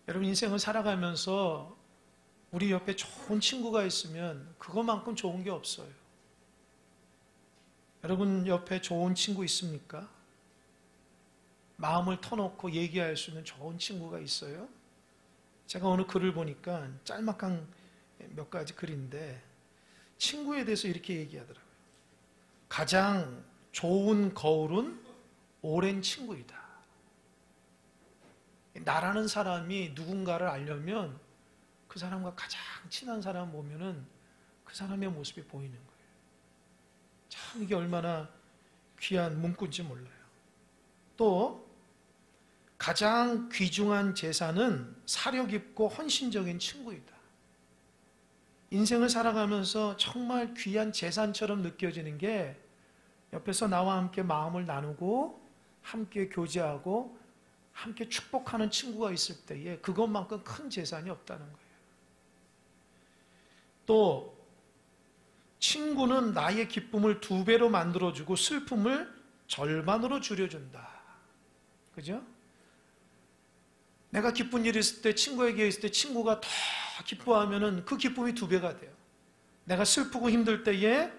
여러분, 인생을 살아가면서 우리 옆에 좋은 친구가 있으면 그것만큼 좋은 게 없어요. 여러분 옆에 좋은 친구 있습니까? 마음을 터놓고 얘기할 수 있는 좋은 친구가 있어요? 제가 오늘 글을 보니까 짤막한 몇 가지 글인데 친구에 대해서 이렇게 얘기하더라고요. 가장 좋은 거울은 오랜 친구이다. 나라는 사람이 누군가를 알려면 그 사람과 가장 친한 사람 보면은 그 사람의 모습이 보이는 거예요. 참 이게 얼마나 귀한 문구인지 몰라요. 또 가장 귀중한 재산은 사려 깊고 헌신적인 친구이다. 인생을 살아가면서 정말 귀한 재산처럼 느껴지는 게 옆에서 나와 함께 마음을 나누고 함께 교제하고 함께 축복하는 친구가 있을 때에 그것만큼 큰 재산이 없다는 거예요. 또 친구는 나의 기쁨을 2배로 만들어주고 슬픔을 절반으로 줄여준다. 그죠? 내가 기쁜 일이 있을 때 친구에게 있을 때 친구가 더 기뻐하면은 그 기쁨이 2배가 돼요. 내가 슬프고 힘들 때에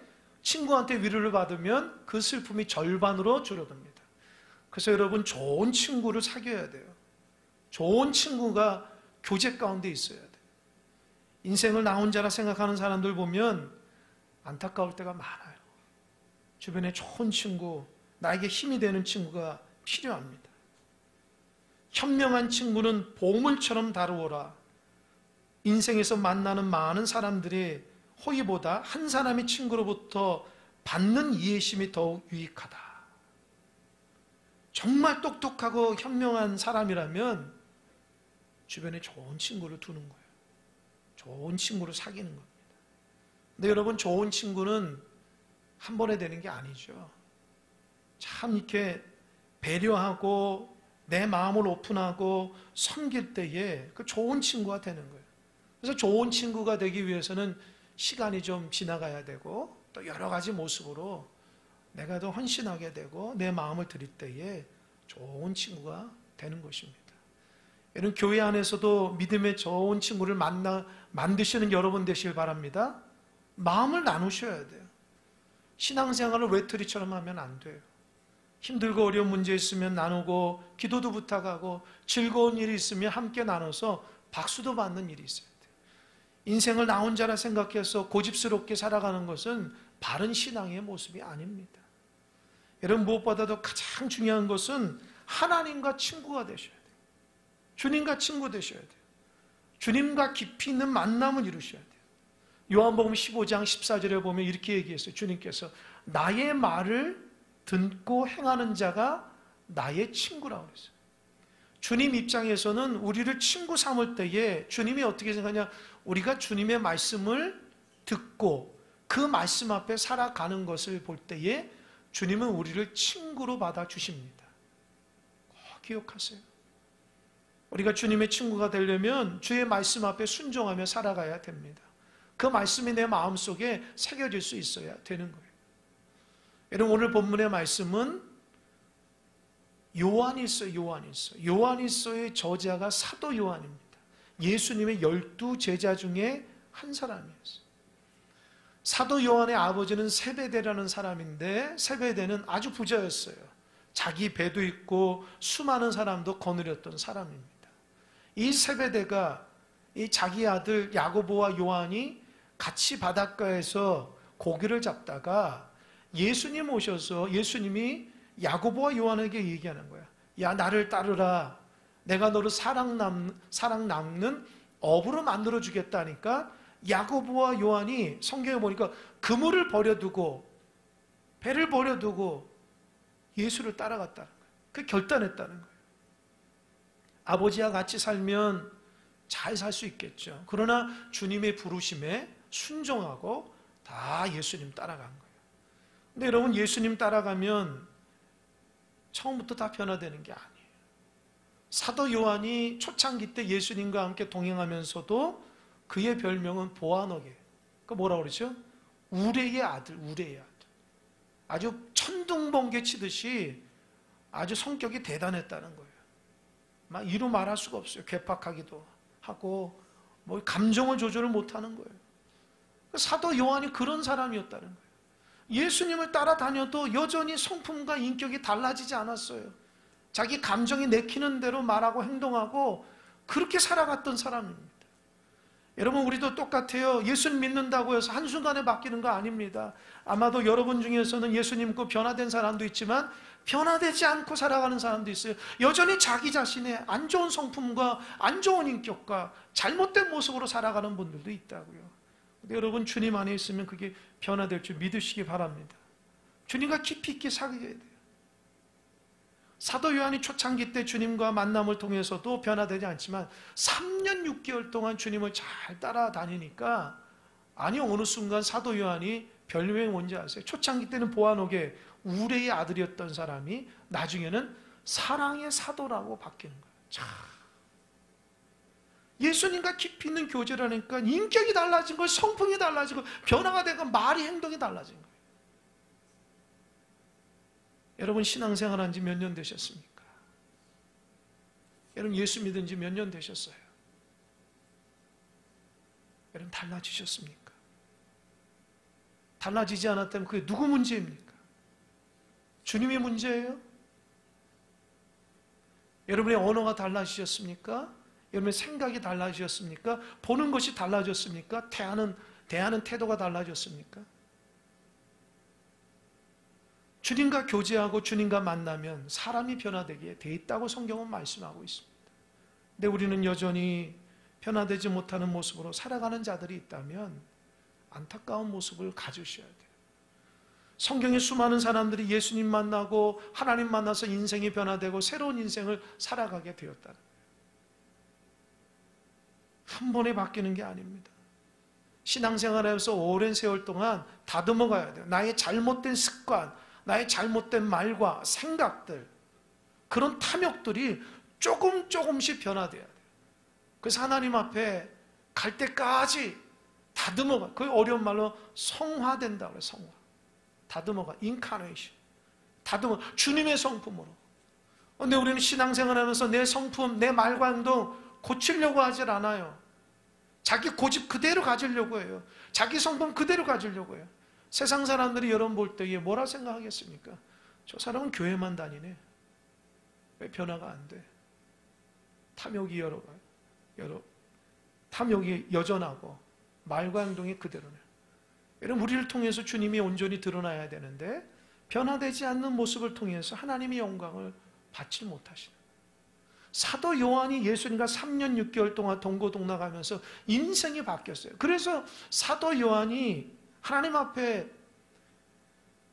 친구한테 위로를 받으면 그 슬픔이 절반으로 줄어듭니다. 그래서 여러분 좋은 친구를 사귀어야 돼요. 좋은 친구가 교제 가운데 있어야 돼요. 인생을 나 혼자라 생각하는 사람들 보면 안타까울 때가 많아요. 주변에 좋은 친구, 나에게 힘이 되는 친구가 필요합니다. 현명한 친구는 보물처럼 다루어라. 인생에서 만나는 많은 사람들의 호의보다 한 사람의 친구로부터 받는 이해심이 더욱 유익하다. 정말 똑똑하고 현명한 사람이라면 주변에 좋은 친구를 두는 거예요. 좋은 친구를 사귀는 겁니다. 근데 여러분, 좋은 친구는 한 번에 되는 게 아니죠. 참 이렇게 배려하고 내 마음을 오픈하고 섬길 때에 그 좋은 친구가 되는 거예요. 그래서 좋은 친구가 되기 위해서는 시간이 좀 지나가야 되고 또 여러 가지 모습으로 내가 더 헌신하게 되고 내 마음을 드릴 때에 좋은 친구가 되는 것입니다. 여러분, 교회 안에서도 믿음의 좋은 친구를 만드시는 여러분 되시길 바랍니다. 마음을 나누셔야 돼요. 신앙생활을 외톨이처럼 하면 안 돼요. 힘들고 어려운 문제 있으면 나누고 기도도 부탁하고 즐거운 일이 있으면 함께 나눠서 박수도 받는 일이 있어야 돼요. 인생을 나 혼자라 생각해서 고집스럽게 살아가는 것은 바른 신앙의 모습이 아닙니다. 여러분, 무엇보다도 가장 중요한 것은 하나님과 친구가 되셔야 돼요. 주님과 친구 되셔야 돼요. 주님과 깊이 있는 만남을 이루셔야 돼요. 요한복음 15장 14절에 보면 이렇게 얘기했어요. 주님께서 나의 말을 듣고 행하는 자가 나의 친구라고 그랬어요. 주님 입장에서는 우리를 친구 삼을 때에 주님이 어떻게 생각하냐? 우리가 주님의 말씀을 듣고 그 말씀 앞에 살아가는 것을 볼 때에 주님은 우리를 친구로 받아주십니다. 꼭 기억하세요. 우리가 주님의 친구가 되려면 주의 말씀 앞에 순종하며 살아가야 됩니다. 그 말씀이 내 마음속에 새겨질 수 있어야 되는 거예요. 여러분, 오늘 본문의 말씀은 요한일서의 저자가 사도 요한입니다. 예수님의 12 제자 중에 한 사람이었어요. 사도 요한의 아버지는 세베대라는 사람인데 세베대는 아주 부자였어요. 자기 배도 있고 수많은 사람도 거느렸던 사람입니다. 이 세베대가 이 자기 아들 야고보와 요한이 같이 바닷가에서 고기를 잡다가 예수님 오셔서 예수님이 야고보와 요한에게 얘기하는 거야. 야, 나를 따르라. 내가 너를 사랑 남는 어부로 만들어 주겠다니까 야고보와 요한이 성경에 보니까 그물을 버려두고 배를 버려두고 예수를 따라갔다는 거예요. 그 결단했다는 거예요. 아버지와 같이 살면 잘 살 수 있겠죠. 그러나 주님의 부르심에 순종하고 다 예수님 따라간 거예요. 근데 여러분, 예수님 따라가면 처음부터 다 변화되는 게 아니에요. 사도 요한이 초창기 때 예수님과 함께 동행하면서도 그의 별명은 보아너게. 그 뭐라고 그러죠? 우레의 아들. 아주 천둥번개 치듯이 아주 성격이 대단했다는 거예요. 막 이루 말할 수가 없어요. 괴팍하기도 하고 뭐 감정을 조절을 못하는 거예요. 사도 요한이 그런 사람이었다는 거예요. 예수님을 따라다녀도 여전히 성품과 인격이 달라지지 않았어요. 자기 감정이 내키는 대로 말하고 행동하고 그렇게 살아갔던 사람입니다. 여러분, 우리도 똑같아요. 예수님 믿는다고 해서 한순간에 바뀌는 거 아닙니다. 아마도 여러분 중에서는 예수님 믿고 변화된 사람도 있지만 변화되지 않고 살아가는 사람도 있어요. 여전히 자기 자신의 안 좋은 성품과 안 좋은 인격과 잘못된 모습으로 살아가는 분들도 있다고요. 근데 여러분, 주님 안에 있으면 그게 변화될 줄 믿으시기 바랍니다. 주님과 깊이 있게 사귀어야 돼요. 사도 요한이 초창기 때 주님과 만남을 통해서도 변화되지 않지만 3년 6개월 동안 주님을 잘 따라다니니까, 아니 어느 순간 사도 요한이 별명이 뭔지 아세요? 초창기 때는 보아녹의 우레의 아들이었던 사람이 나중에는 사랑의 사도라고 바뀌는 거예요. 참, 예수님과 깊이 있는 교제를 하니까 인격이 달라진 거예요. 성품이 달라지고 변화가 되고 말이 행동이 달라진 거예요. 여러분, 신앙생활 한 지 몇 년 되셨습니까? 여러분, 예수 믿은 지 몇 년 되셨어요? 여러분, 달라지셨습니까? 달라지지 않았다면 그게 누구 문제입니까? 주님의 문제예요? 여러분의 언어가 달라지셨습니까? 여러분의 생각이 달라지셨습니까? 보는 것이 달라졌습니까? 대하는 태도가 달라졌습니까? 주님과 교제하고 주님과 만나면 사람이 변화되게 돼 있다고 성경은 말씀하고 있습니다. 근데 우리는 여전히 변화되지 못하는 모습으로 살아가는 자들이 있다면 안타까운 모습을 가지셔야 돼요. 성경에 수많은 사람들이 예수님 만나고 하나님 만나서 인생이 변화되고 새로운 인생을 살아가게 되었다는 거예요. 한 번에 바뀌는 게 아닙니다. 신앙생활에서 오랜 세월 동안 다듬어 가야 돼요. 나의 잘못된 습관, 나의 잘못된 말과 생각들, 그런 탐욕들이 조금씩 변화돼야 돼요. 그래서 하나님 앞에 갈 때까지 다듬어가, 그 어려운 말로 성화된다고 해요. 성화. 다듬어가, 인카네이션. 다듬어, 주님의 성품으로. 근데 우리는 신앙생활하면서 내 성품, 내 말과 행동 고치려고 하질 않아요. 자기 고집 그대로 가지려고 해요. 자기 성품 그대로 가지려고 해요. 세상 사람들이 여러분 볼 때 뭐라 생각하겠습니까? 저 사람은 교회만 다니네. 왜 변화가 안 돼? 탐욕이 탐욕이 여전하고 말과 행동이 그대로네. 여러분, 우리를 통해서 주님이 온전히 드러나야 되는데 변화되지 않는 모습을 통해서 하나님의 영광을 받지 못하시는. 사도 요한이 예수님과 3년 6개월 동안 동고동락하면서 인생이 바뀌었어요. 그래서 사도 요한이 하나님 앞에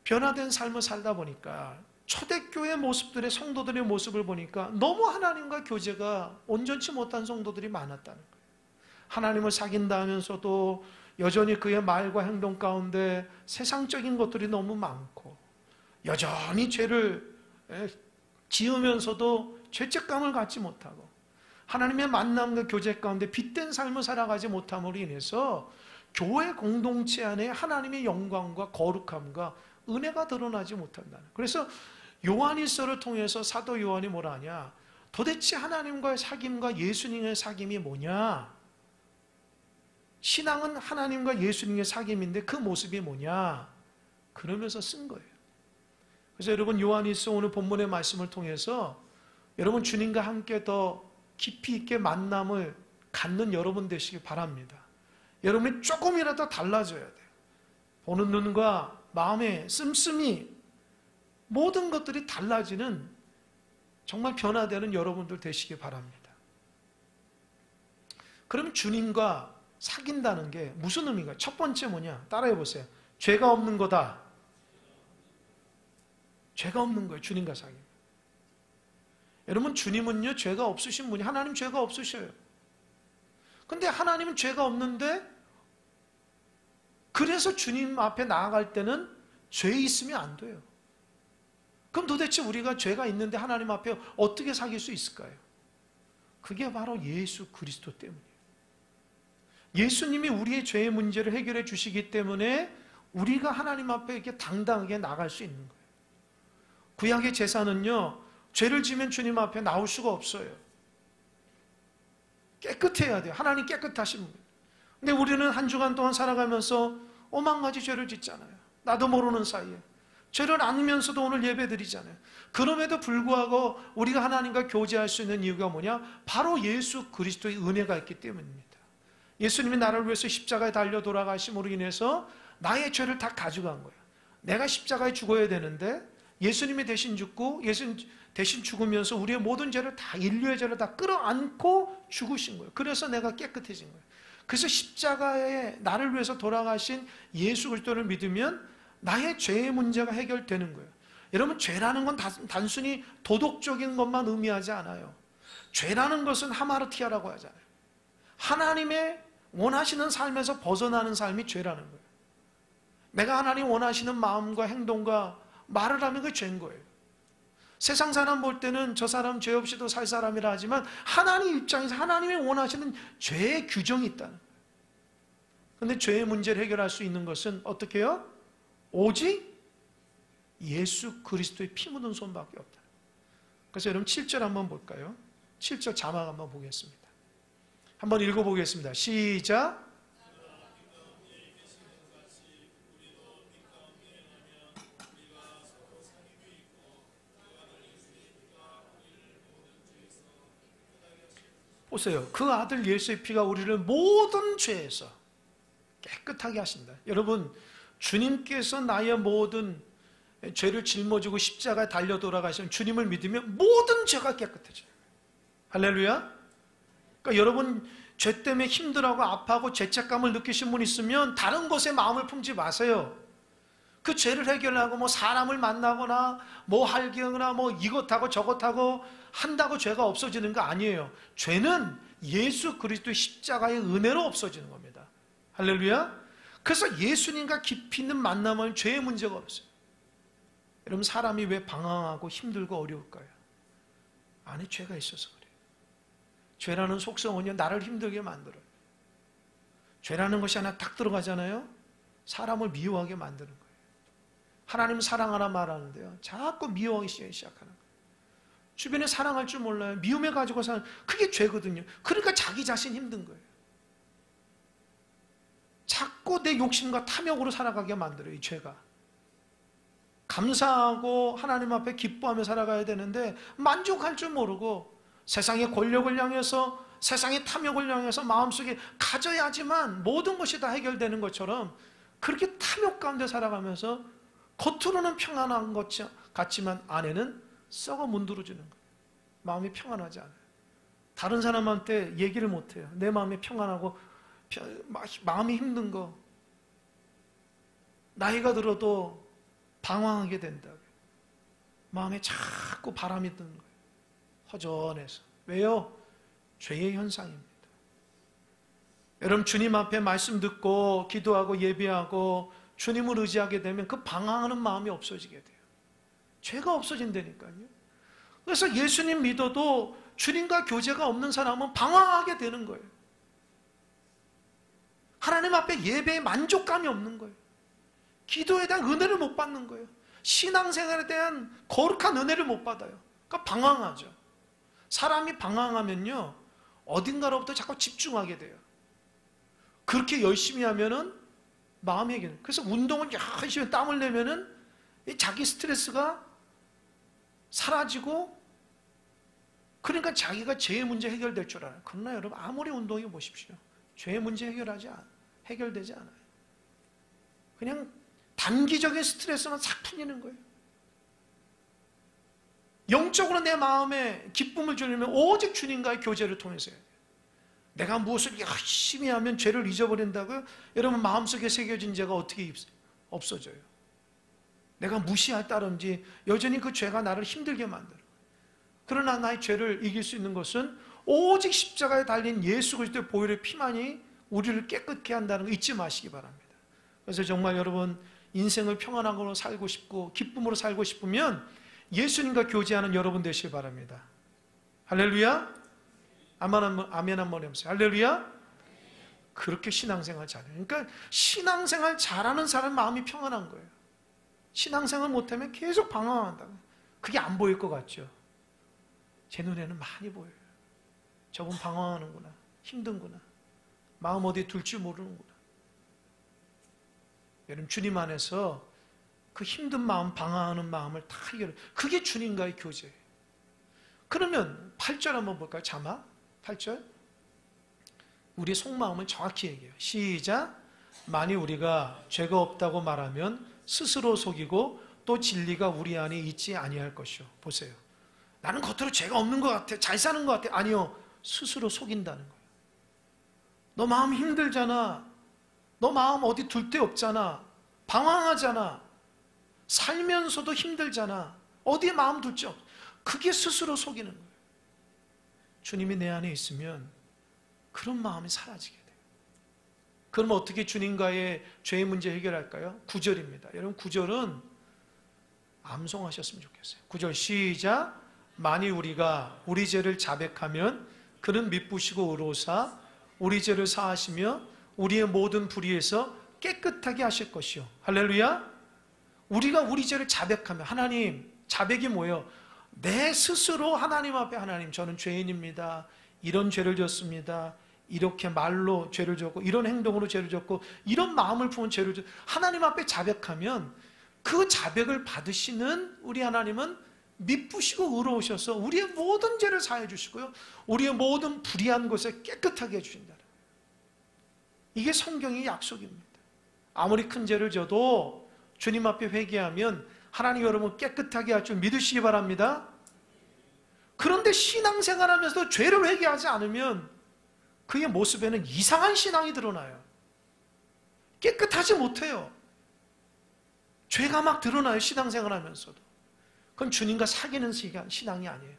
변화된 삶을 살다 보니까 초대교회 모습들의 성도들의 모습을 보니까 너무 하나님과 교제가 온전치 못한 성도들이 많았다는 거예요. 하나님을 사귄다 하면서도 여전히 그의 말과 행동 가운데 세상적인 것들이 너무 많고, 여전히 죄를 지으면서도 죄책감을 갖지 못하고, 하나님의 만남과 교제 가운데 빛된 삶을 살아가지 못함으로 인해서 교회 공동체 안에 하나님의 영광과 거룩함과 은혜가 드러나지 못한다는. 그래서 요한일서를 통해서 사도 요한이 뭐라 하냐? 도대체 하나님과의 사귐과 예수님의 사귐이 뭐냐? 신앙은 하나님과 예수님의 사귐인데 그 모습이 뭐냐? 그러면서 쓴 거예요. 그래서 여러분, 요한일서 오늘 본문의 말씀을 통해서 여러분 주님과 함께 더 깊이 있게 만남을 갖는 여러분 되시기 바랍니다. 여러분이 조금이라도 달라져야 돼요. 보는 눈과 마음의 씀씀이 모든 것들이 달라지는 정말 변화되는 여러분들 되시기 바랍니다. 그럼 주님과 사귄다는 게 무슨 의미가? 첫 번째 뭐냐? 따라해 보세요. 죄가 없는 거다. 죄가 없는 거예요. 주님과 사귐. 여러분, 주님은요 죄가 없으신 분이, 하나님 죄가 없으셔요. 근데 하나님은 죄가 없는데, 그래서 주님 앞에 나아갈 때는 죄 있으면 안 돼요. 그럼 도대체 우리가 죄가 있는데 하나님 앞에 어떻게 사귈 수 있을까요? 그게 바로 예수 그리스도 때문이에요. 예수님이 우리의 죄의 문제를 해결해 주시기 때문에 우리가 하나님 앞에 이렇게 당당하게 나갈 수 있는 거예요. 구약의 제사는요, 죄를 지면 주님 앞에 나올 수가 없어요. 깨끗해야 돼요. 하나님 깨끗하신 분. 근데 우리는 한 주간 동안 살아가면서 오만 가지 죄를 짓잖아요. 나도 모르는 사이에. 죄를 안으면서도 오늘 예배 드리잖아요. 그럼에도 불구하고 우리가 하나님과 교제할 수 있는 이유가 뭐냐? 바로 예수 그리스도의 은혜가 있기 때문입니다. 예수님이 나를 위해서 십자가에 달려 돌아가심으로 인해서 나의 죄를 다 가져간 거예요. 내가 십자가에 죽어야 되는데 예수님이 대신 죽고 예수님 대신 죽으면서 우리의 모든 죄를 다, 인류의 죄를 다 끌어안고 죽으신 거예요. 그래서 내가 깨끗해진 거예요. 그래서 십자가에 나를 위해서 돌아가신 예수 그리스도를 믿으면 나의 죄의 문제가 해결되는 거예요. 여러분, 죄라는 건 단순히 도덕적인 것만 의미하지 않아요. 죄라는 것은 하마르티아라고 하잖아요. 하나님의 원하시는 삶에서 벗어나는 삶이 죄라는 거예요. 내가 하나님 원하시는 마음과 행동과 말을 하면 그게 죄인 거예요. 세상 사람 볼 때는 저 사람 죄 없이도 살 사람이라 하지만 하나님 입장에서 하나님이 원하시는 죄의 규정이 있다는 거예요. 그런데 죄의 문제를 해결할 수 있는 것은 어떻게 해요? 오직 예수 그리스도의 피 묻은 손밖에 없다. 그래서 여러분 7절 한번 볼까요? 7절 자막 한번 보겠습니다. 한번 읽어보겠습니다. 시작. 보세요. 그 아들 예수의 피가 우리를 모든 죄에서 깨끗하게 하신다. 여러분, 주님께서 나의 모든 죄를 짊어지고 십자가에 달려 돌아가신 주님을 믿으면 모든 죄가 깨끗해져요. 할렐루야. 그러니까 여러분, 죄 때문에 힘들어하고 아파하고 죄책감을 느끼신 분 있으면 다른 것에 마음을 품지 마세요. 그 죄를 해결하고 뭐 사람을 만나거나 뭐 할거나 뭐 이것하고 저것하고 한다고 죄가 없어지는 거 아니에요. 죄는 예수 그리스도의 십자가의 은혜로 없어지는 겁니다. 할렐루야. 그래서 예수님과 깊이 있는 만남은 죄의 문제가 없어요. 여러분, 사람이 왜 방황하고 힘들고 어려울까요? 안에 죄가 있어서 그래요. 죄라는 속성은요, 나를 힘들게 만들어요. 죄라는 것이 하나 딱 들어가잖아요. 사람을 미워하게 만드는 거예요. 하나님 사랑하라 말하는데요, 자꾸 미워하기 시작하는 거예요. 주변에 사랑할 줄 몰라요. 미움해 가지고 사는, 그게 죄거든요. 그러니까 자기 자신 힘든 거예요. 자꾸 내 욕심과 탐욕으로 살아가게 만들어요, 이 죄가. 감사하고 하나님 앞에 기뻐하며 살아가야 되는데 만족할 줄 모르고 세상의 권력을 향해서, 세상의 탐욕을 향해서 마음속에 가져야지만 모든 것이 다 해결되는 것처럼 그렇게 탐욕 가운데 살아가면서 겉으로는 평안한 것 같지만 안에는 썩어 문드러지는 거예요. 마음이 평안하지 않아요. 다른 사람한테 얘기를 못해요. 내 마음이 평안하고 마음이 힘든 거. 나이가 들어도 방황하게 된다. 마음에 자꾸 바람이 드는 거예요. 허전해서. 왜요? 죄의 현상입니다. 여러분, 주님 앞에 말씀 듣고 기도하고 예배하고 주님을 의지하게 되면 그 방황하는 마음이 없어지게 돼요. 죄가 없어진다니까요. 그래서 예수님 믿어도 주님과 교제가 없는 사람은 방황하게 되는 거예요. 하나님 앞에 예배에 만족감이 없는 거예요. 기도에 대한 은혜를 못 받는 거예요. 신앙생활에 대한 거룩한 은혜를 못 받아요. 그러니까 방황하죠. 사람이 방황하면요, 어딘가로부터 자꾸 집중하게 돼요. 그렇게 열심히 하면은 마음이 해결해요. 그래서 운동을 열심히 땀을 내면은 자기 스트레스가 사라지고, 그러니까 자기가 죄의 문제 해결될 줄 알아요. 그러나 여러분, 아무리 운동해 보십시오. 죄의 문제 해결되지 않아요. 그냥 단기적인 스트레스만 싹 풀리는 거예요. 영적으로 내 마음에 기쁨을 주려면 오직 주님과의 교제를 통해서 해야 돼요. 내가 무엇을 열심히 하면 죄를 잊어버린다고요? 여러분, 마음속에 새겨진 죄가 어떻게 없어져요? 내가 무시할 따른지 여전히 그 죄가 나를 힘들게 만들어요. 그러나 나의 죄를 이길 수 있는 것은 오직 십자가에 달린 예수 그리스도의 보혈의 피만이 우리를 깨끗게 한다는 거 잊지 마시기 바랍니다. 그래서 정말 여러분, 인생을 평안하고 살고 싶고 기쁨으로 살고 싶으면 예수님과 교제하는 여러분 되시기 바랍니다. 할렐루야. 아멘 한번 해보세요. 할렐루야. 그렇게 신앙생활 잘해요. 그러니까 신앙생활 잘하는 사람 마음이 평안한 거예요. 신앙생활 못하면 계속 방황한다. 그게 안 보일 것 같죠? 제 눈에는 많이 보여요. 저분 방황하는구나. 힘든구나. 마음 어디 둘지 모르는구나. 여러분, 주님 안에서 그 힘든 마음, 방황하는 마음을 다 해결해. 그게 주님과의 교제예요. 그러면 8절 한번 볼까요? 자막 8절. 우리 속마음은 정확히 얘기해요. 시작. 만일 우리가 죄가 없다고 말하면 스스로 속이고 또 진리가 우리 안에 있지 아니할 것이요. 보세요. 나는 겉으로 죄가 없는 것 같아. 잘 사는 것 같아. 아니요. 스스로 속인다는 거예요. 너 마음 힘들잖아. 너 마음 어디 둘 데 없잖아. 방황하잖아. 살면서도 힘들잖아. 어디에 마음 둘지 없어. 그게 스스로 속이는 거예요. 주님이 내 안에 있으면 그런 마음이 사라지게 돼요. 그럼 어떻게 주님과의 죄의 문제 해결할까요? 9절입니다. 여러분, 9절은 암송하셨으면 좋겠어요. 9절 시작. 만일 우리가 우리 죄를 자백하면 그는 미쁘시고 의로우사 우리 죄를 사하시며 우리의 모든 불의에서 깨끗하게 하실 것이요. 할렐루야. 우리가 우리 죄를 자백하면, 하나님, 자백이 뭐예요? 내 스스로 하나님 앞에, 하나님, 저는 죄인입니다. 이런 죄를 졌습니다. 이렇게 말로 죄를 졌고 이런 행동으로 죄를 졌고 이런 마음을 품은 죄를 졌고, 하나님 앞에 자백하면 그 자백을 받으시는 우리 하나님은 미쁘시고 의로우셔서 우리의 모든 죄를 사해 주시고요, 우리의 모든 불의한 것에 깨끗하게 해주신다. 이게 성경의 약속입니다. 아무리 큰 죄를 져도 주님 앞에 회개하면 하나님 여러분 깨끗하게 할 줄 믿으시기 바랍니다. 그런데 신앙생활하면서도 죄를 회개하지 않으면 그의 모습에는 이상한 신앙이 드러나요. 깨끗하지 못해요. 죄가 막 드러나요. 신앙생활하면서도. 그건 주님과 사귀는 신앙이 아니에요.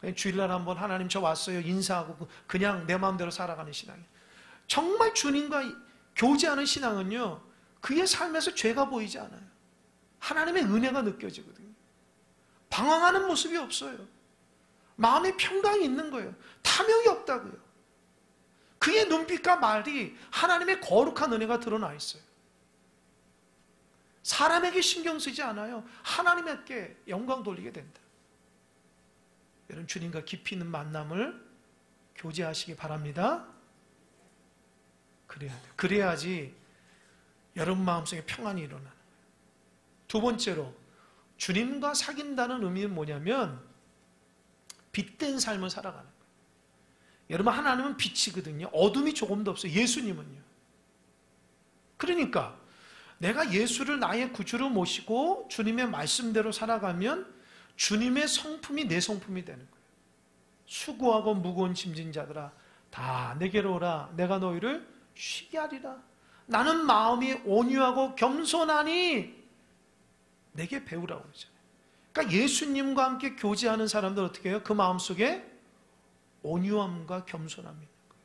그냥 주일날 한번 하나님 저 왔어요 인사하고 그냥 내 마음대로 살아가는 신앙이에요. 정말 주님과 교제하는 신앙은요, 그의 삶에서 죄가 보이지 않아요. 하나님의 은혜가 느껴지거든요. 방황하는 모습이 없어요. 마음에 평강이 있는 거예요. 탐욕이 없다고요. 그의 눈빛과 말이 하나님의 거룩한 은혜가 드러나 있어요. 사람에게 신경 쓰지 않아요. 하나님께 영광 돌리게 된다. 여러분, 주님과 깊이 있는 만남을 교제하시기 바랍니다. 그래야 돼요. 그래야지 여러분 마음속에 평안이 일어나는 거예요. 두 번째로, 주님과 사귄다는 의미는 뭐냐면 빛된 삶을 살아가는 거예요. 여러분, 하나님은 빛이거든요. 어둠이 조금도 없어요. 예수님은요. 그러니까 내가 예수를 나의 구주로 모시고 주님의 말씀대로 살아가면 주님의 성품이 내 성품이 되는 거예요. 수고하고 무거운 짐진 자들아 다 내게로 오라. 내가 너희를 쉬게 하리라. 나는 마음이 온유하고 겸손하니 내게 배우라고 그러잖아요. 그러니까 예수님과 함께 교제하는 사람들 어떻게 해요? 그 마음속에 온유함과 겸손함이 있는 거예요.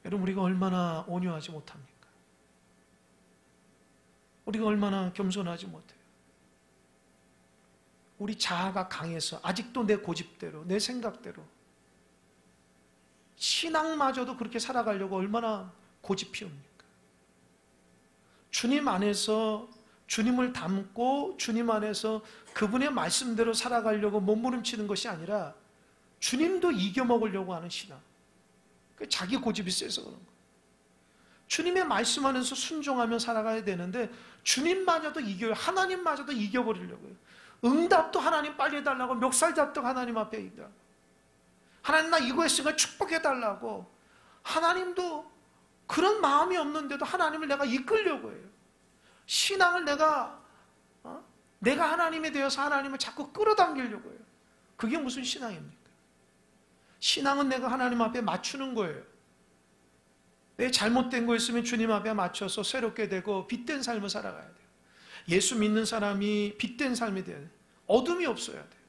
여러분, 우리가 얼마나 온유하지 못합니까? 우리가 얼마나 겸손하지 못해요? 우리 자아가 강해서 아직도 내 고집대로, 내 생각대로, 신앙마저도 그렇게 살아가려고 얼마나 고집 피웁니까? 주님 안에서 주님을 닮고 주님 안에서 그분의 말씀대로 살아가려고 몸부림치는 것이 아니라 주님도 이겨먹으려고 하는 신앙. 자기 고집이 세서 그런 거예요. 주님의 말씀 안에서 순종하며 살아가야 되는데 주님마저도 이겨요. 하나님마저도 이겨버리려고요. 응답도 하나님 빨리 해달라고, 멱살잡도 하나님 앞에 있다. 하나님 나 이거 했으니까 축복해달라고. 하나님도 그런 마음이 없는데도 하나님을 내가 이끌려고 해요. 신앙을 내가 하나님에 대해서 하나님을 자꾸 끌어당기려고 해요. 그게 무슨 신앙입니까? 신앙은 내가 하나님 앞에 맞추는 거예요. 내 잘못된 거 있으면 주님 앞에 맞춰서 새롭게 되고 빛된 삶을 살아가야 돼요. 예수 믿는 사람이 빛된 삶이 돼야 돼요. 어둠이 없어야 돼요.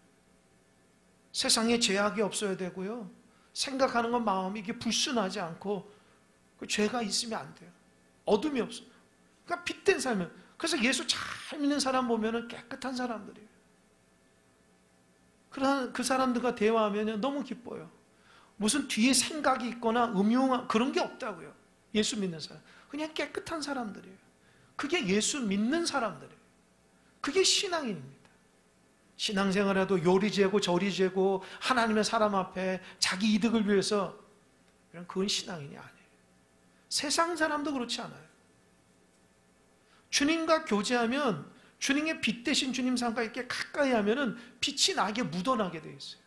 세상에 죄악이 없어야 되고요. 생각하는 건 마음이 이게 불순하지 않고 그 죄가 있으면 안 돼요. 어둠이 없어요. 그러니까 빛된 삶을. 그래서 예수 잘 믿는 사람 보면은 깨끗한 사람들이에요. 그런 그 사람들과 대화하면 너무 기뻐요. 무슨 뒤에 생각이 있거나 음흉한 그런 게 없다고요. 예수 믿는 사람. 그냥 깨끗한 사람들이에요. 그게 예수 믿는 사람들이에요. 그게 신앙인입니다. 신앙생활에도 요리 재고 저리 재고 하나님의 사람 앞에 자기 이득을 위해서, 그건 신앙인이 아니에요. 세상 사람도 그렇지 않아요. 주님과 교제하면, 주님의 빛 대신 주님 삶과 이렇게 가까이 하면은 빛이 나게 묻어나게 되어 있어요.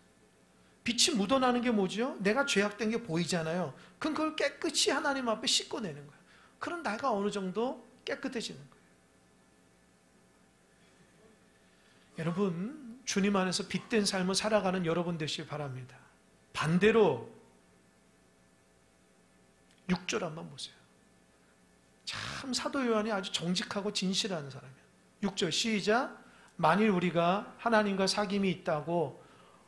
빛이 묻어나는 게 뭐죠? 내가 죄악된 게 보이잖아요. 그럼 그걸 깨끗이 하나님 앞에 씻어내는 거예요. 그럼 내가 어느 정도 깨끗해지는 거예요. 여러분, 주님 안에서 빛된 삶을 살아가는 여러분 되시길 바랍니다. 반대로 6절 한번 보세요. 참 사도 요한이 아주 정직하고 진실한 사람이에요. 6절 시작. 만일 우리가 하나님과 사귐이 있다고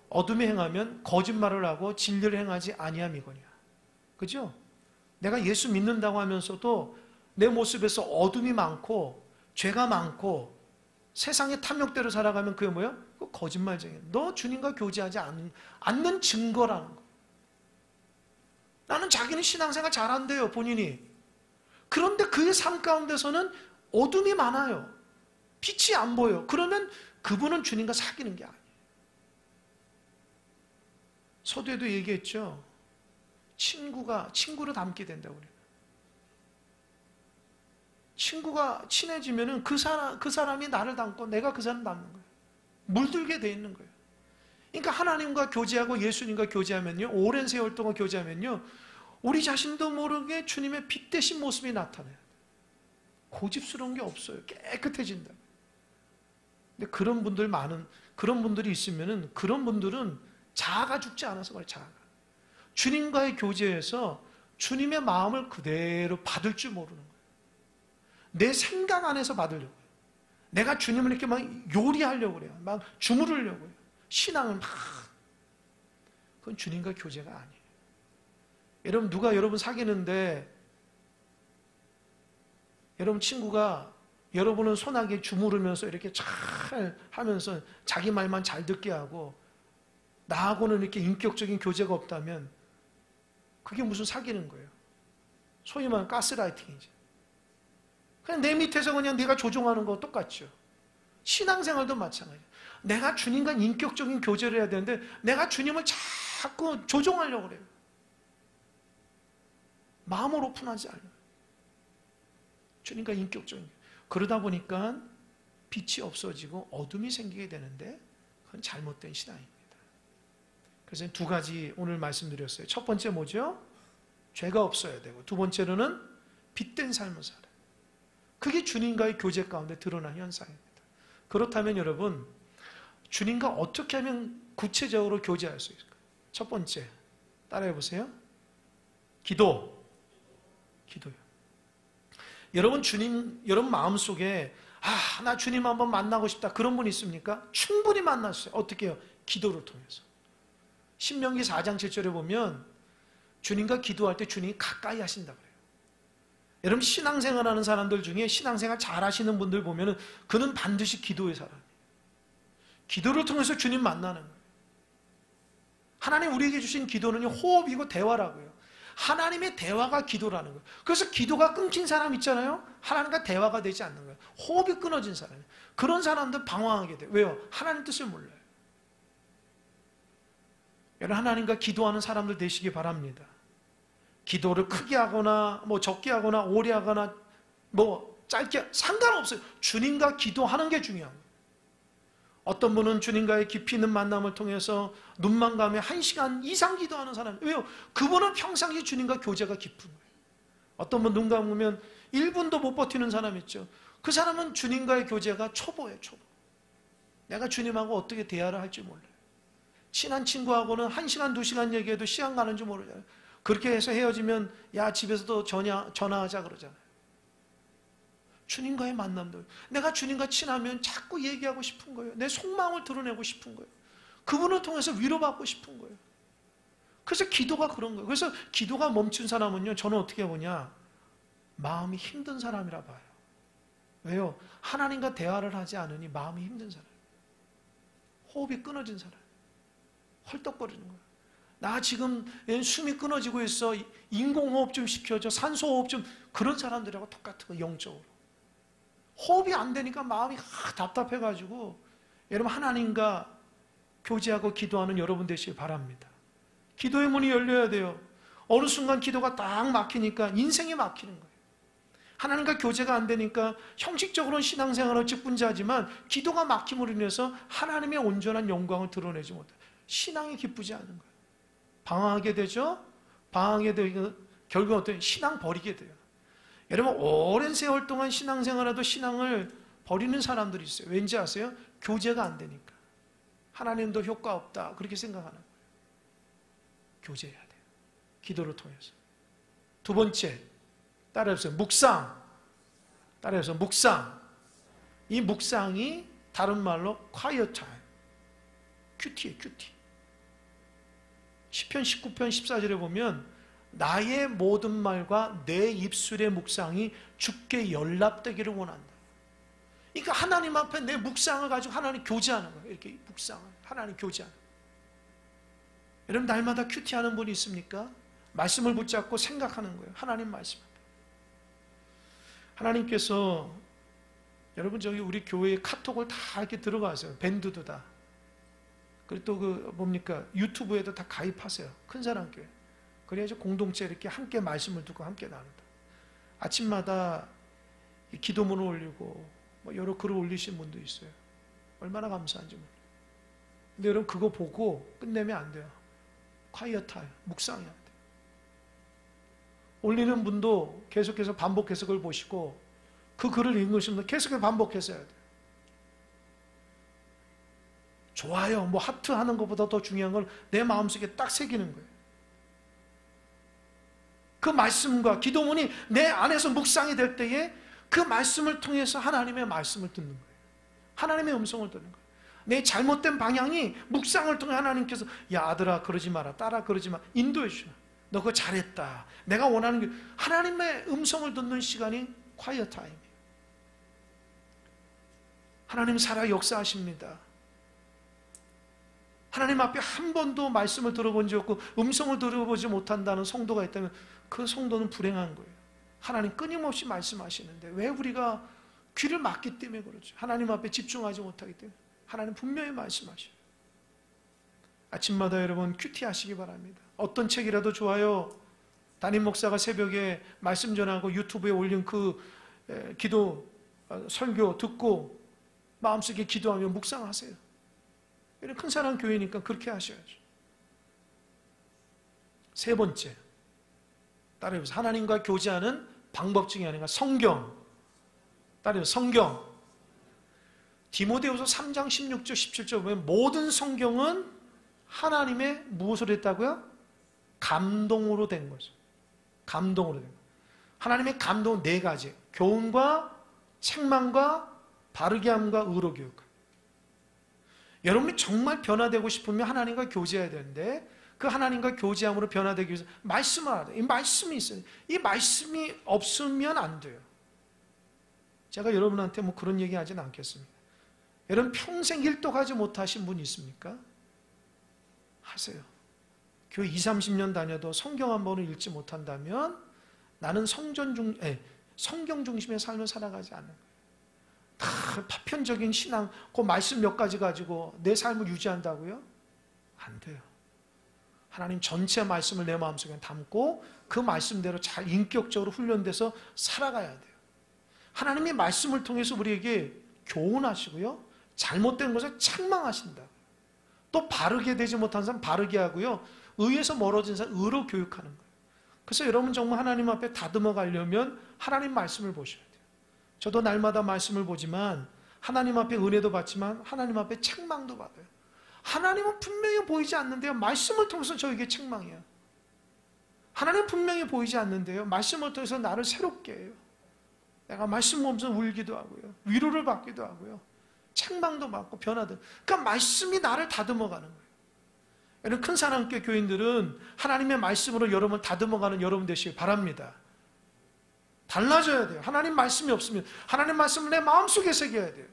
어둠에 행하면 거짓말을 하고 진리를 행하지 아니함이거니와. 그죠? 내가 예수 믿는다고 하면서도 내 모습에서 어둠이 많고 죄가 많고 세상의 탐욕대로 살아가면 그게 뭐야? 그 거짓말쟁이야. 너 주님과 교제하지 않는 증거라는 거. 나는 자기는 신앙생활 잘한대요, 본인이. 그런데 그의 삶 가운데서는 어둠이 많아요. 빛이 안 보여. 그러면 그분은 주님과 사귀는 게 아니에요. 서두에도 얘기했죠. 친구로 닮게 된다고 그래요. 친구가 친해지면은 그 사람이 나를 닮고 내가 그 사람 닮는 거예요. 물들게 돼 있는 거예요. 그러니까 하나님과 교제하고 예수님과 교제하면요, 오랜 세월 동안 교제하면요, 우리 자신도 모르게 주님의 빛 대신 모습이 나타나요. 고집스러운 게 없어요. 깨끗해진다. 근데 그런 분들이 있으면은, 그런 분들은 자아가 죽지 않아서 그래요. 자아가. 주님과의 교제에서 주님의 마음을 그대로 받을 줄 모르는 거예요. 내 생각 안에서 받으려고 해요. 내가 주님을 이렇게 막 요리하려고 그래요. 막 주무르려고 해요. 신앙을 막. 그건 주님과 교제가 아니에요. 여러분, 누가 여러분 사귀는데 여러분 친구가 여러분은 손아귀에 주무르면서 이렇게 잘 하면서 자기 말만 잘 듣게 하고 나하고는 이렇게 인격적인 교제가 없다면 그게 무슨 사귀는 거예요? 소위 말하는 가스라이팅이지. 그냥 내 밑에서 그냥 내가 조종하는 거 똑같죠. 신앙생활도 마찬가지예요. 내가 주님과 인격적인 교제를 해야 되는데 내가 주님을 자꾸 조종하려고 그래요. 마음을 오픈하지 않아요. 주님과 인격적인. 그러다 보니까 빛이 없어지고 어둠이 생기게 되는데 그건 잘못된 신앙입니다. 그래서 두 가지 오늘 말씀드렸어요. 첫 번째 뭐죠? 죄가 없어야 되고, 두 번째로는 빛된 삶을 살아요. 그게 주님과의 교제 가운데 드러난 현상입니다. 그렇다면 여러분, 주님과 어떻게 하면 구체적으로 교제할 수 있을까요? 첫 번째, 따라해 보세요. 기도요. 여러분 마음속에 나 주님 한번 만나고 싶다, 그런 분 있습니까? 충분히 만났어요. 어떻게 해요? 기도를 통해서. 신명기 4장 7절에 보면 주님과 기도할 때 주님이 가까이 하신다 그래요. 여러분, 신앙생활하는 사람들 중에 신앙생활 잘 하시는 분들 보면은 그는 반드시 기도의 사람이에요. 기도를 통해서 주님 만나는 거예요. 하나님 우리에게 주신 기도는 호흡이고 대화라고요. 하나님의 대화가 기도라는 거예요. 그래서 기도가 끊긴 사람 있잖아요. 하나님과 대화가 되지 않는 거예요. 호흡이 끊어진 사람이에요. 그런 사람들 방황하게 돼요. 왜요? 하나님 뜻을 몰라요. 여러분, 하나님과 기도하는 사람들 되시기 바랍니다. 기도를 크게 하거나 적게 하거나 오래 하거나 짧게 상관없어요. 주님과 기도하는 게 중요한 거예요. 어떤 분은 주님과의 깊이 있는 만남을 통해서 눈만 감으면 1시간 이상 기도하는 사람. 왜요? 그분은 평상시 주님과 교제가 깊은 거예요. 어떤 분 눈 감으면 1분도 못 버티는 사람 있죠. 그 사람은 주님과의 교제가 초보예요. 초보. 내가 주님하고 어떻게 대화를 할지 몰라요. 친한 친구하고는 1시간 2시간 얘기해도 시간 가는 줄 모르잖아요. 그렇게 해서 헤어지면 집에서도 전화하자 그러잖아요. 주님과의 만남도, 내가 주님과 친하면 자꾸 얘기하고 싶은 거예요. 내 속마음을 드러내고 싶은 거예요. 그분을 통해서 위로받고 싶은 거예요. 그래서 기도가 그런 거예요. 그래서 기도가 멈춘 사람은요, 저는 어떻게 보냐, 마음이 힘든 사람이라 봐요. 왜요? 하나님과 대화를 하지 않으니 마음이 힘든 사람, 호흡이 끊어진 사람, 헐떡거리는 거예요. 나 지금 숨이 끊어지고 있어, 인공호흡 좀 시켜줘, 산소호흡 좀. 그런 사람들하고 똑같은 거예요. 영적으로 호흡이 안 되니까 마음이 답답해가지고 여러분, 하나님과 교제하고 기도하는 여러분 되시길 바랍니다. 기도의 문이 열려야 돼요. 어느 순간 기도가 딱 막히니까 인생이 막히는 거예요. 하나님과 교제가 안 되니까 형식적으로는 신앙생활을 직분자지만 기도가 막힘으로 인해서 하나님의 온전한 영광을 드러내지 못해요. 신앙이 기쁘지 않은 거예요. 방황하게 되죠. 방황하게 되고 결국 어떤 신앙 버리게 돼요. 여러분, 오랜 세월 동안 신앙생활하도 신앙을 버리는 사람들이 있어요. 왠지 아세요? 교제가 안 되니까. 하나님도 효과 없다 그렇게 생각하는 거예요. 교제해야 돼요. 기도를 통해서. 두 번째, 따라해서 묵상. 따라해서 묵상. 이 묵상이 다른 말로 quiet time. 큐티예요, 큐티. 시편 19편 14절에 보면 나의 모든 말과 내 입술의 묵상이 주께 연락되기를 원한다. 그러니까 하나님 앞에 내 묵상을 가지고 하나님 교제하는 거예요. 이렇게 묵상을. 하나님 교제하는 거예요. 여러분, 날마다 큐티하는 분이 있습니까? 말씀을 붙잡고 생각하는 거예요. 하나님 말씀 앞에. 하나님께서 여러분, 저기 우리 교회에 카톡을 다 이렇게 들어가세요. 밴드도 다. 그리고 또 뭡니까? 유튜브에도 다 가입하세요. 큰 사람 교회. 그래야지 공동체 이렇게 함께 말씀을 듣고 함께 나눈다. 아침마다 기도문을 올리고 여러 글을 올리신 분도 있어요. 얼마나 감사한지 몰라요. 근데 여러분, 그거 보고 끝내면 안 돼요. 콰이어타요. 묵상해야 돼요. 올리는 분도 계속해서 반복해서 그걸 보시고 그 글을 읽으시는 분도 계속해서 반복해서 해야 돼요. 좋아요, 하트 하는 것보다 더 중요한 건 내 마음속에 딱 새기는 거예요. 그 말씀과 기도문이 내 안에서 묵상이 될 때에 그 말씀을 통해서 하나님의 말씀을 듣는 거예요. 하나님의 음성을 듣는 거예요. 내 잘못된 방향이 묵상을 통해 하나님께서 야 아들아 그러지 마라, 딸아 그러지 마, 인도해 주셔. 너 그거 잘했다. 내가 원하는 게 하나님의 음성을 듣는 시간이 quiet 타임이에요. 하나님 살아 역사하십니다. 하나님 앞에 한 번도 말씀을 들어본 적 없고 음성을 들어보지 못한다는 성도가 있다면 그 성도는 불행한 거예요. 하나님 끊임없이 말씀하시는데 왜 우리가 귀를 막기 때문에 그렇죠. 하나님 앞에 집중하지 못하기 때문에. 하나님 분명히 말씀하셔요. 아침마다 여러분 큐티 하시기 바랍니다. 어떤 책이라도 좋아요. 담임 목사가 새벽에 말씀 전하고 유튜브에 올린 그 기도 설교 듣고 마음속에 기도하며 묵상하세요. 큰 사람 교회니까 그렇게 하셔야죠. 세 번째, 따라해보세요. 하나님과 교제하는 방법 중에 하나가 성경. 따라해보세요. 성경. 디모데후서 3장 16절 17절 보면 모든 성경은 하나님의 무엇으로 했다고요? 감동으로 된 거죠. 감동으로 된 거. 하나님의 감동은 네 가지. 교훈과 책망과 바르게 함과 의로 교육. 여러분이 정말 변화되고 싶으면 하나님과 교제해야 되는데 그 하나님과 교제함으로 변화되기 위해서 말씀을 알아야 돼요. 이 말씀이 있어요. 이 말씀이 없으면 안 돼요. 제가 여러분한테 그런 얘기 하진 않겠습니다. 여러분 평생 일독하지 못하신 분 있습니까? 하세요. 교회 20, 30년 다녀도 성경 한 번을 읽지 못한다면 나는 성경 중심의 삶을 살아가지 않는 거예요. 다 파편적인 신앙, 그 말씀 몇 가지 가지고 내 삶을 유지한다고요? 안 돼요. 하나님 전체 말씀을 내 마음속에 담고 그 말씀대로 잘 인격적으로 훈련돼서 살아가야 돼요. 하나님의 말씀을 통해서 우리에게 교훈하시고요. 잘못된 것을 책망하신다. 또 바르게 되지 못한 사람 바르게 하고요. 의에서 멀어진 사람 의로 교육하는 거예요. 그래서 여러분 정말 하나님 앞에 다듬어 가려면 하나님 말씀을 보셔야 돼요. 저도 날마다 말씀을 보지만 하나님 앞에 은혜도 받지만 하나님 앞에 책망도 받아요. 하나님은 분명히 보이지 않는데요. 말씀을 통해서 저에게 책망해요. 하나님은 분명히 보이지 않는데요. 말씀을 통해서 나를 새롭게 해요. 내가 말씀 보면서 울기도 하고요. 위로를 받기도 하고요. 책망도 받고 변화도. 그러니까 말씀이 나를 다듬어가는 거예요. 여러분 큰 사랑교회 교인들은 하나님의 말씀으로 여러분 다듬어가는 여러분 되시길 바랍니다. 달라져야 돼요. 하나님 말씀이 없으면 하나님 말씀을 내 마음속에 새겨야 돼요.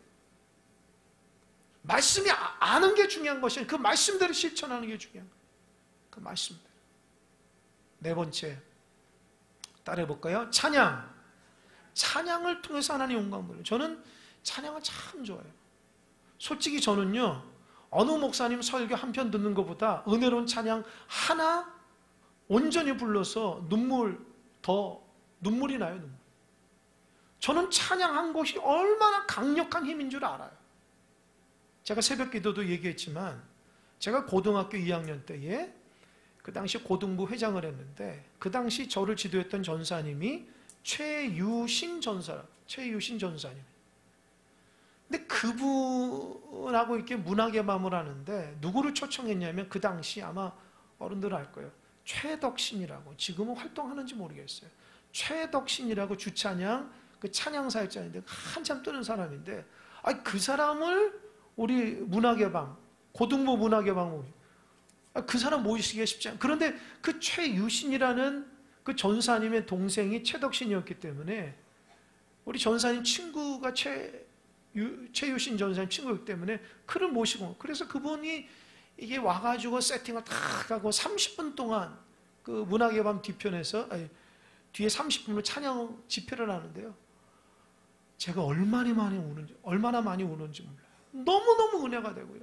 말씀이 아는 게 중요한 것이 아니라 그 말씀대로 실천하는 게 중요한 거예요. 그 말씀대로. 네 번째 따라해볼까요? 찬양. 찬양을 통해서 하나님 영광 돌려요. 저는 찬양을 참 좋아해요. 솔직히 저는요, 어느 목사님 설교 한 편 듣는 것보다 은혜로운 찬양 하나 온전히 불러서 눈물이 나요, 눈물. 저는 찬양한 것이 얼마나 강력한 힘인 줄 알아요. 제가 새벽 기도도 얘기했지만, 제가 고등학교 2학년 때에 그 당시 고등부 회장을 했는데, 그 당시 저를 지도했던 전사님이 최유신 전사님. 근데 그분하고 이렇게 문학의 밤을 하는데, 누구를 초청했냐면, 그 당시 아마 어른들 알 거예요. 최덕신이라고, 지금은 활동하는지 모르겠어요. 최덕신이라고 주찬양, 그 찬양사역자인데, 한참 뜨는 사람인데, 그 사람을 우리 문학의 밤, 고등부 문학의 밤, 그 사람 모시기가 쉽지 않아요. 그런데 그 최유신이라는 그 전사님의 동생이 최덕신이었기 때문에, 우리 전사님 친구가 최유신 전사님 친구이기 때문에 그를 모시고, 그래서 그분이 이게 와가지고 세팅을 탁 하고 30분 동안 그 문학의 밤 뒤편에서, 뒤에 30분을 찬양 집회를 하는데요. 제가 얼마나 많이 우는지 몰라요. 너무너무 은혜가 되고요.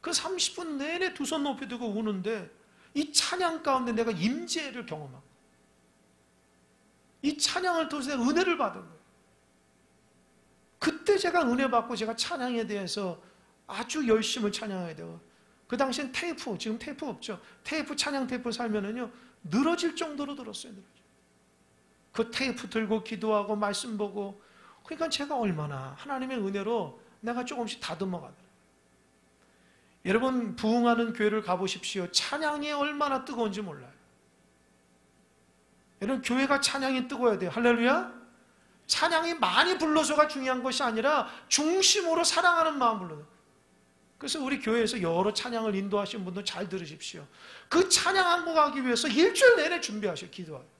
그 30분 내내 두 손 높이 들고 우는데, 이 찬양 가운데 내가 임재를 경험하고, 이 찬양을 통해서 은혜를 받은 거예요. 그때 제가 은혜 받고 제가 찬양에 대해서 아주 열심을 찬양해야 돼요. 그 당시엔 테이프, 지금 테이프 없죠. 찬양 테이프 살면은요, 늘어질 정도로 들었어요. 그 테이프 들고 기도하고 말씀 보고, 그러니까 제가 얼마나 하나님의 은혜로 내가 조금씩 다듬어 가더라고요. 여러분, 부흥하는 교회를 가보십시오. 찬양이 얼마나 뜨거운지 몰라요. 여러분, 교회가 찬양이 뜨거워야 돼요. 할렐루야. 찬양이 많이 불러서가 중요한 것이 아니라 중심으로 사랑하는 마음 불러요. 그래서 우리 교회에서 여러 찬양을 인도하신 분들 잘 들으십시오. 그 찬양 한 곡 하기 위해서 일주일 내내 준비하셔, 기도하요.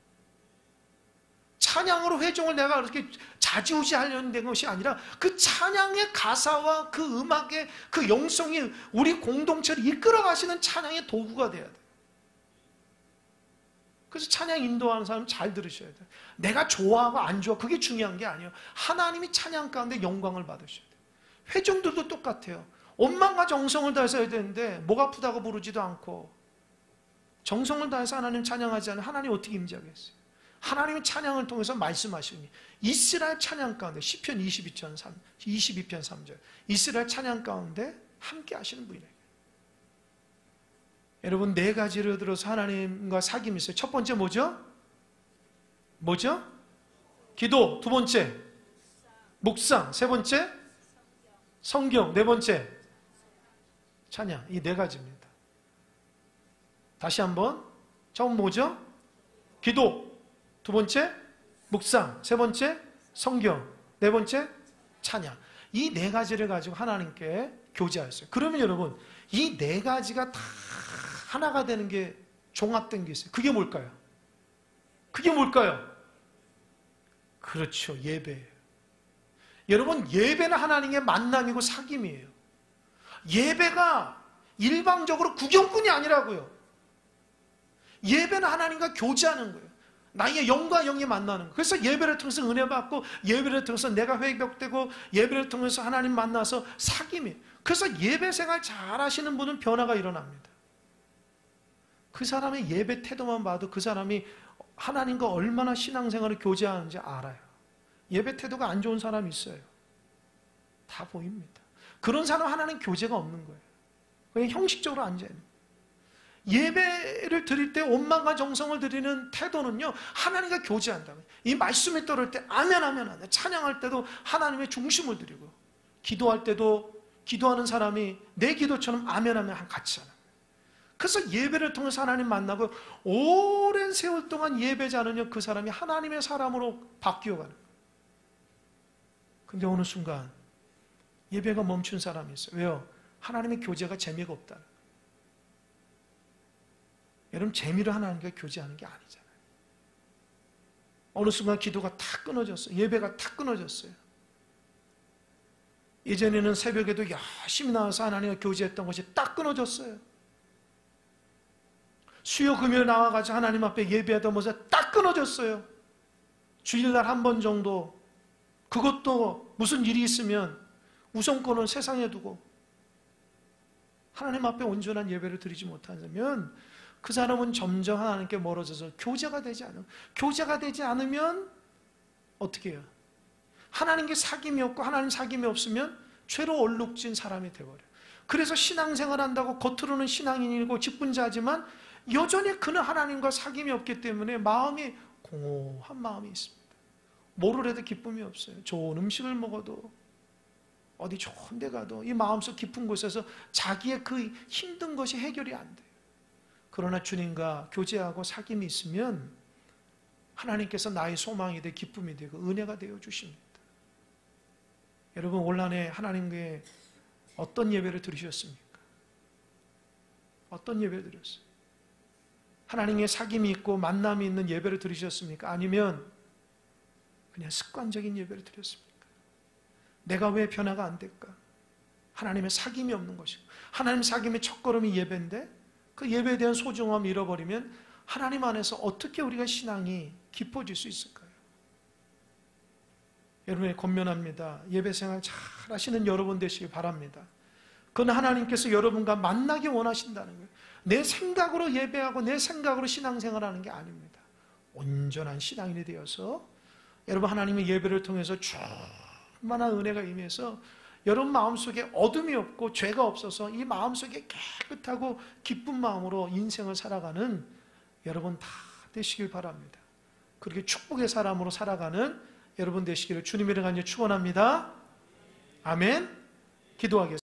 찬양으로 회종을 내가 그렇게 자지우지하려는 것이 아니라, 그 찬양의 가사와 그 음악의 그 영성이 우리 공동체를 이끌어 가시는 찬양의 도구가 돼야 돼요. 그래서 찬양 인도하는 사람 잘 들으셔야 돼요. 내가 좋아하고 안 좋아, 그게 중요한 게 아니에요. 하나님이 찬양 가운데 영광을 받으셔야 돼요. 회종들도 똑같아요. 온마음과 정성을 다해서 해야 되는데, 목 아프다고 부르지도 않고 정성을 다해서 하나님 찬양하지 않으면 하나님 어떻게 임재하겠어요? 하나님이 찬양을 통해서 말씀하시니, 이스라엘 찬양 가운데, 시편 22편 3절, 이스라엘 찬양 가운데 함께 하시는 분이에요. 여러분, 네 가지를 들어서 하나님과 사귐이 있어요. 첫 번째 뭐죠? 기도. 두 번째 묵상. 세 번째 성경. 네 번째 찬양. 이 네 가지입니다. 다시 한번. 처음 뭐죠? 기도. 두 번째 묵상. 세 번째 성경. 네 번째 찬양. 이 네 가지를 가지고 하나님께 교제하였어요. 그러면 여러분, 이 네 가지가 다 하나가 되는 게, 종합된 게 있어요. 그게 뭘까요? 그렇죠. 예배예요. 여러분, 예배는 하나님의 만남이고 사귐이에요. 예배가 일방적으로 구경꾼이 아니라고요. 예배는 하나님과 교제하는 거예요. 나의 영과 영이 만나는 거예요. 그래서 예배를 통해서 은혜 받고, 예배를 통해서 내가 회복되고, 예배를 통해서 하나님 만나서 사귐이에요. 그래서 예배 생활 잘 하시는 분은 변화가 일어납니다. 그 사람의 예배 태도만 봐도 그 사람이 하나님과 얼마나 신앙생활을 교제하는지 알아요. 예배 태도가 안 좋은 사람이 있어요. 다 보입니다. 그런 사람 하나님 교제가 없는 거예요. 그냥 형식적으로 앉아요. 예배를 드릴 때 온마음과 정성을 드리는 태도는요, 하나님과 교제한다. 이 말씀이 떨어질 때 아멘 하면 안 돼. 찬양할 때도 하나님의 중심을 드리고, 기도할 때도 기도하는 사람이 내 기도처럼 아멘 하면 같이 하는 거예요. 그래서 예배를 통해서 하나님 만나고, 오랜 세월 동안 예배자는요, 그 사람이 하나님의 사람으로 바뀌어가는 거예요. 근데 어느 순간 예배가 멈춘 사람이 있어요. 왜요? 하나님의 교제가 재미가 없다는 거예요. 여러분, 재미로 하나님과 교제하는 게 아니잖아요. 어느 순간 기도가 탁 끊어졌어요. 예배가 탁 끊어졌어요. 예전에는 새벽에도 열심히 나와서 하나님과 교제했던 것이 딱 끊어졌어요. 수요 금요일 나와가지고 하나님 앞에 예배하던 것이 딱 끊어졌어요. 주일날 한 번 정도, 그것도 무슨 일이 있으면 우선권을 세상에 두고 하나님 앞에 온전한 예배를 드리지 못하면 그 사람은 점점 하나님께 멀어져서 교제가 되지 않으면 어떻게 해요? 하나님께 사귐이 없고 하나님 사귐이 없으면 죄로 얼룩진 사람이 되어버려요. 그래서 신앙생활 한다고 겉으로는 신앙인이고 직분자지만 여전히 그는 하나님과 사귐이 없기 때문에 마음이 공허한 마음이 있습니다. 뭐를 해도 기쁨이 없어요. 좋은 음식을 먹어도 어디 좋은 데 가도 이 마음속 깊은 곳에서 자기의 그 힘든 것이 해결이 안 돼요. 그러나 주님과 교제하고 사귐이 있으면 하나님께서 나의 소망이 되고 기쁨이 되고 은혜가 되어 주십니다. 여러분 올 한해 하나님께 어떤 예배를 드리셨습니까? 어떤 예배를 드렸어요? 하나님의 사귐이 있고 만남이 있는 예배를 드리셨습니까? 아니면 그냥 습관적인 예배를 드렸습니까? 내가 왜 변화가 안 될까? 하나님의 사귐이 없는 것이고 하나님 사귐의 첫걸음이 예배인데 그 예배에 대한 소중함을 잃어버리면 하나님 안에서 어떻게 우리가 신앙이 깊어질 수 있을까요? 여러분의 권면합니다. 예배생활 잘 하시는 여러분 되시기 바랍니다. 그건 하나님께서 여러분과 만나기 원하신다는 거예요. 내 생각으로 예배하고 내 생각으로 신앙생활하는 게 아닙니다. 온전한 신앙인이 되어서 여러분 하나님의 예배를 통해서 충만한 은혜가 임해서 여러분 마음속에 어둠이 없고 죄가 없어서 이 마음속에 깨끗하고 기쁜 마음으로 인생을 살아가는 여러분 다 되시길 바랍니다. 그렇게 축복의 사람으로 살아가는 여러분 되시기를 주님의 이름으로 축원합니다. 아멘. 기도하겠습니다.